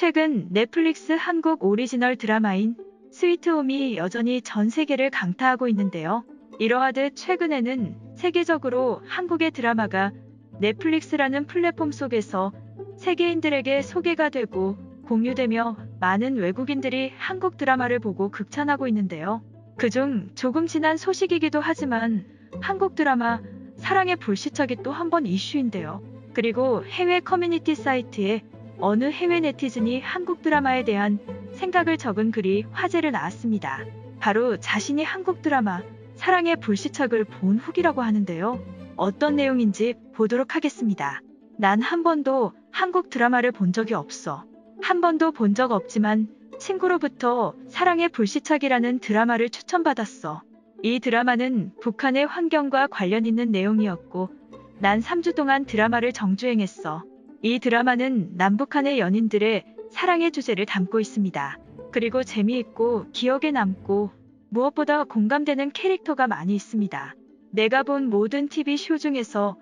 최근 넷플릭스 한국 오리지널 드라마인 스위트홈이 여전히 전 세계를 강타하고 있는데요. 이러하듯 최근에는 세계적으로 한국의 드라마가 넷플릭스라는 플랫폼 속에서 세계인들에게 소개가 되고 공유되며 많은 외국인들이 한국 드라마를 보고 극찬하고 있는데요. 그중 조금 지난 소식이기도 하지만 한국 드라마 사랑의 불시착이 또 한 번 이슈인데요. 그리고 해외 커뮤니티 사이트에 어느 해외 네티즌이 한국 드라마에 대한 생각을 적은 글이 화제를 낳았습니다. 바로 자신이 한국 드라마 사랑의 불시착을 본 후기라고 하는데요. 어떤 내용인지 보도록 하겠습니다. 난 한 번도 한국 드라마를 본 적이 없어. 한 번도 본 적 없지만 친구로부터 사랑의 불시착이라는 드라마를 추천받았어. 이 드라마는 북한의 환경과 관련 있는 내용이었고 난 3주 동안 드라마를 정주행했어. 이 드라마는 남북한의 연인들의 사랑의 주제를 담고 있습니다. 그리고 재미있고 기억에 남고 무엇보다 공감되는 캐릭터가 많이 있습니다. 내가 본 모든 TV쇼 중에서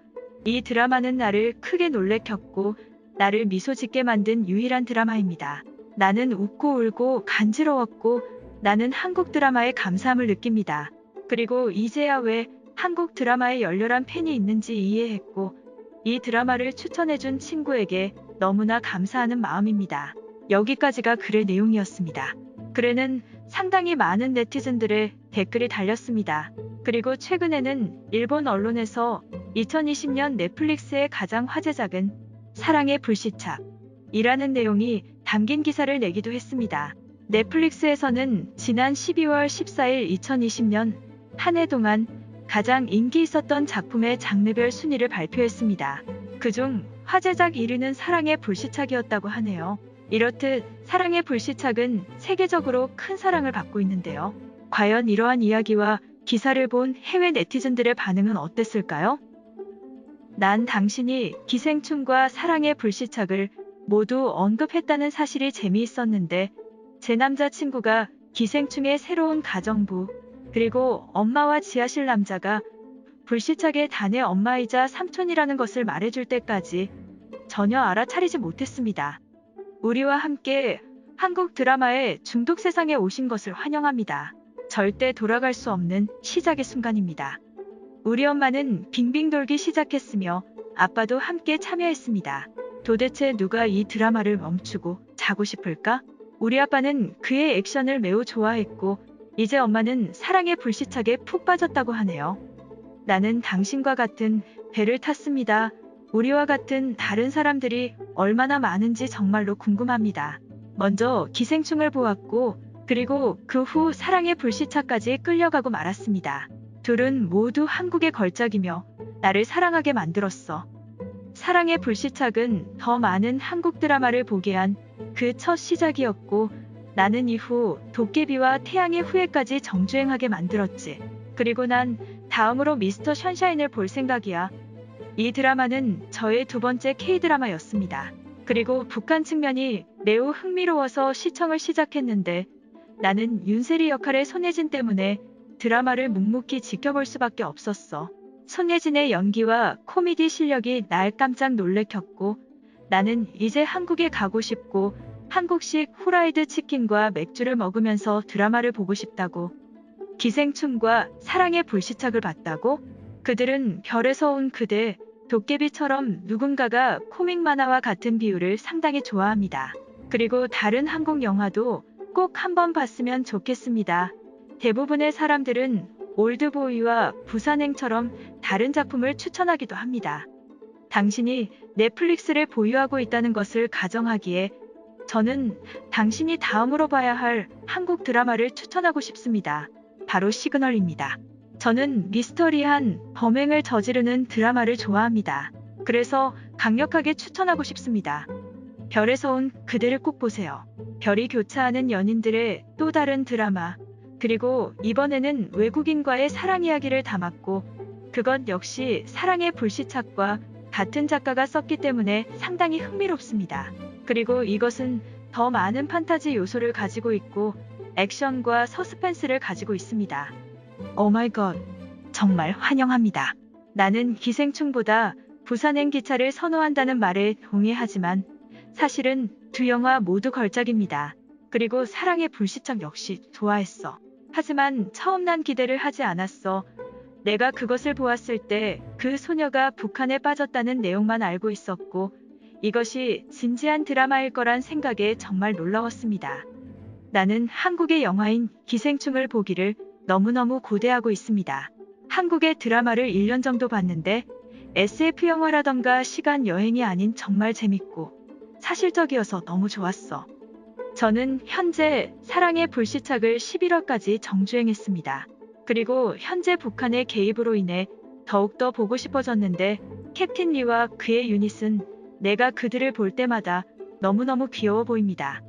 이 드라마는 나를 크게 놀래켰고 나를 미소 짓게 만든 유일한 드라마입니다. 나는 웃고 울고 간지러웠고 나는 한국 드라마에 감사함을 느낍니다. 그리고 이제야 왜 한국 드라마에 열렬한 팬이 있는지 이해했고 이 드라마를 추천해준 친구에게 너무나 감사하는 마음입니다. 여기까지가 글의 내용이었습니다. 글에는 상당히 많은 네티즌들의 댓글이 달렸습니다. 그리고 최근에는 일본 언론에서 2020년 넷플릭스의 가장 화제작은 사랑의 불시착이라는 내용이 담긴 기사를 내기도 했습니다. 넷플릭스에서는 지난 12월 14일 2020년 한 해 동안 가장 인기 있었던 작품의 장르별 순위를 발표했습니다. 그중 화제작 1위는 사랑의 불시착이었다고 하네요. 이렇듯 사랑의 불시착은 세계적으로 큰 사랑을 받고 있는데요. 과연 이러한 이야기와 기사를 본 해외 네티즌들의 반응은 어땠을까요? 난 당신이 기생충과 사랑의 불시착을 모두 언급했다는 사실이 재미있었는데 제 남자친구가 기생충의 새로운 가정부 그리고 엄마와 지하실 남자가 불시착의 단의 엄마이자 삼촌이라는 것을 말해줄 때까지 전혀 알아차리지 못했습니다. 우리와 함께 한국 드라마의 중독 세상에 오신 것을 환영합니다. 절대 돌아갈 수 없는 시작의 순간입니다. 우리 엄마는 빙빙 돌기 시작했으며 아빠도 함께 참여했습니다. 도대체 누가 이 드라마를 멈추고 자고 싶을까? 우리 아빠는 그의 액션을 매우 좋아했고 이제 엄마는 사랑의 불시착에 푹 빠졌다고 하네요. 나는 당신과 같은 배를 탔습니다. 우리와 같은 다른 사람들이 얼마나 많은지 정말로 궁금합니다. 먼저 기생충을 보았고 그리고 그 후 사랑의 불시착까지 끌려가고 말았습니다. 둘은 모두 한국의 걸작이며 나를 사랑하게 만들었어. 사랑의 불시착은 더 많은 한국 드라마를 보게 한 그 첫 시작이었고 나는 이후 도깨비와 태양의 후예까지 정주행하게 만들었지. 그리고 난 다음으로 미스터 션샤인을 볼 생각이야. 이 드라마는 저의 두 번째 K드라마였습니다. 그리고 북한 측면이 매우 흥미로워서 시청을 시작했는데 나는 윤세리 역할의 손예진 때문에 드라마를 묵묵히 지켜볼 수밖에 없었어. 손예진의 연기와 코미디 실력이 날 깜짝 놀래켰고 나는 이제 한국에 가고 싶고 한국식 후라이드 치킨과 맥주를 먹으면서 드라마를 보고 싶다고. 기생충과 사랑의 불시착을 봤다고? 그들은 별에서 온 그대, 도깨비처럼 누군가가 코믹 만화와 같은 비율을 상당히 좋아합니다. 그리고 다른 한국 영화도 꼭 한번 봤으면 좋겠습니다. 대부분의 사람들은 올드보이와 부산행처럼 다른 작품을 추천하기도 합니다. 당신이 넷플릭스를 보유하고 있다는 것을 가정하기에 저는 당신이 다음으로 봐야 할 한국 드라마를 추천하고 싶습니다. 바로 시그널입니다. 저는 미스터리한 범행을 저지르는 드라마를 좋아합니다. 그래서 강력하게 추천하고 싶습니다. 별에서 온 그대를 꼭 보세요. 별이 교차하는 연인들의 또 다른 드라마. 그리고 이번에는 외국인과의 사랑 이야기를 담았고 그것 역시 사랑의 불시착과 같은 작가가 썼기 때문에 상당히 흥미롭습니다. 그리고 이것은 더 많은 판타지 요소를 가지고 있고 액션과 서스펜스를 가지고 있습니다. 오 마이 갓, 정말 환영합니다. 나는 기생충보다 부산행 기차를 선호한다는 말에 동의하지만 사실은 두 영화 모두 걸작입니다. 그리고 사랑의 불시착 역시 좋아했어. 하지만 처음 난 기대를 하지 않았어. 내가 그것을 보았을 때 그 소녀가 북한에 빠졌다는 내용만 알고 있었고 이것이 진지한 드라마일 거란 생각에 정말 놀라웠습니다. 나는 한국의 영화인 기생충을 보기를 너무너무 고대하고 있습니다. 한국의 드라마를 1년 정도 봤는데 SF 영화라던가 시간 여행이 아닌 정말 재밌고 사실적이어서 너무 좋았어. 저는 현재 사랑의 불시착을 11화까지 정주행했습니다. 그리고 현재 북한의 개입으로 인해 더욱더 보고 싶어졌는데 캡틴 리와 그의 유닛은 내가 그들을 볼 때마다 너무너무 귀여워 보입니다.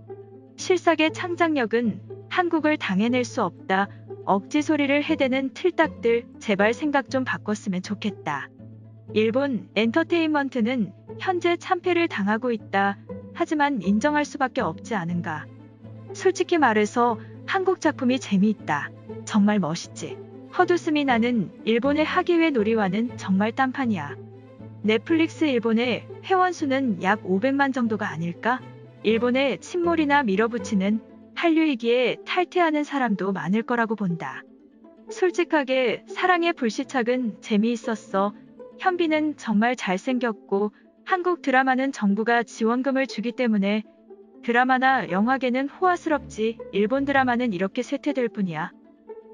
실삭의 창작력은 한국을 당해낼 수 없다. 억지 소리를 해대는 틀딱들 제발 생각 좀 바꿨으면 좋겠다. 일본 엔터테인먼트는 현재 참패를 당하고 있다. 하지만 인정할 수밖에 없지 않은가. 솔직히 말해서 한국 작품이 재미있다. 정말 멋있지. 헛웃음이 나는 일본의 하기회 놀이와는 정말 딴판이야. 넷플릭스 일본의 회원수는 약 500만 정도가 아닐까? 일본의 침몰이나 밀어붙이는 한류이기에 탈퇴하는 사람도 많을 거라고 본다. 솔직하게 사랑의 불시착은 재미있었어. 현빈은 정말 잘생겼고 한국 드라마는 정부가 지원금을 주기 때문에 드라마나 영화계는 호화스럽지 일본 드라마는 이렇게 쇠퇴될 뿐이야.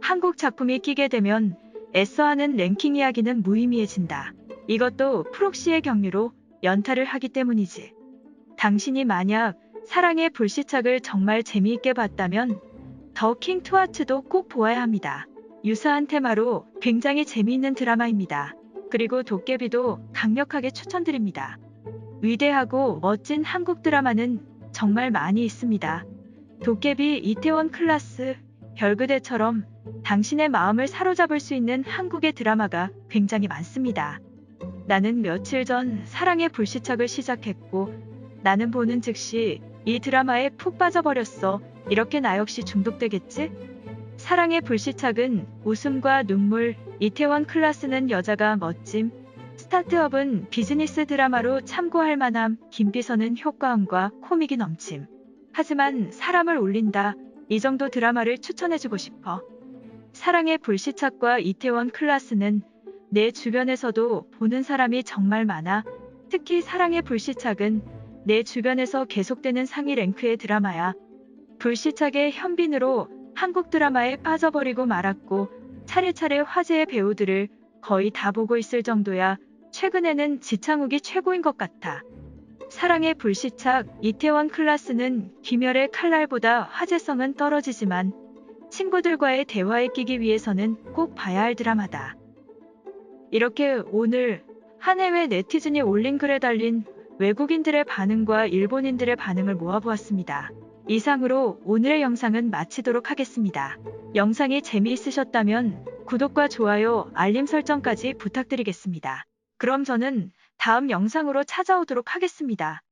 한국 작품이 끼게 되면 애써하는 랭킹 이야기는 무의미해진다. 이것도 프록시의 경류로 연타를 하기 때문이지. 당신이 만약 사랑의 불시착을 정말 재미있게 봤다면 더 킹 투하트도 꼭 보아야 합니다. 유사한 테마로 굉장히 재미있는 드라마입니다. 그리고 도깨비도 강력하게 추천드립니다. 위대하고 멋진 한국 드라마는 정말 많이 있습니다. 도깨비, 이태원 클라스, 별그대처럼 당신의 마음을 사로잡을 수 있는 한국의 드라마가 굉장히 많습니다. 나는 며칠 전 사랑의 불시착을 시작했고 나는 보는 즉시 이 드라마에 푹 빠져버렸어. 이렇게 나 역시 중독되겠지? 사랑의 불시착은 웃음과 눈물, 이태원 클라스는 여자가 멋짐, 스타트업은 비즈니스 드라마로 참고할 만함, 김비서는 효과음과 코믹이 넘침. 하지만 사람을 울린다. 이 정도 드라마를 추천해주고 싶어. 사랑의 불시착과 이태원 클라스는 내 주변에서도 보는 사람이 정말 많아. 특히 사랑의 불시착은 내 주변에서 계속되는 상위 랭크의 드라마야. 불시착의 현빈으로 한국 드라마에 빠져버리고 말았고 차례차례 화제의 배우들을 거의 다 보고 있을 정도야. 최근에는 지창욱이 최고인 것 같아. 사랑의 불시착, 이태원 클라스는 귀멸의 칼날보다 화제성은 떨어지지만 친구들과의 대화에 끼기 위해서는 꼭 봐야 할 드라마다. 이렇게 오늘 한 해외 네티즌이 올린 글에 달린 외국인들의 반응과 일본인들의 반응을 모아보았습니다. 이상으로 오늘의 영상은 마치도록 하겠습니다. 영상이 재미있으셨다면 구독과 좋아요, 알림 설정까지 부탁드리겠습니다. 그럼 저는 다음 영상으로 찾아오도록 하겠습니다.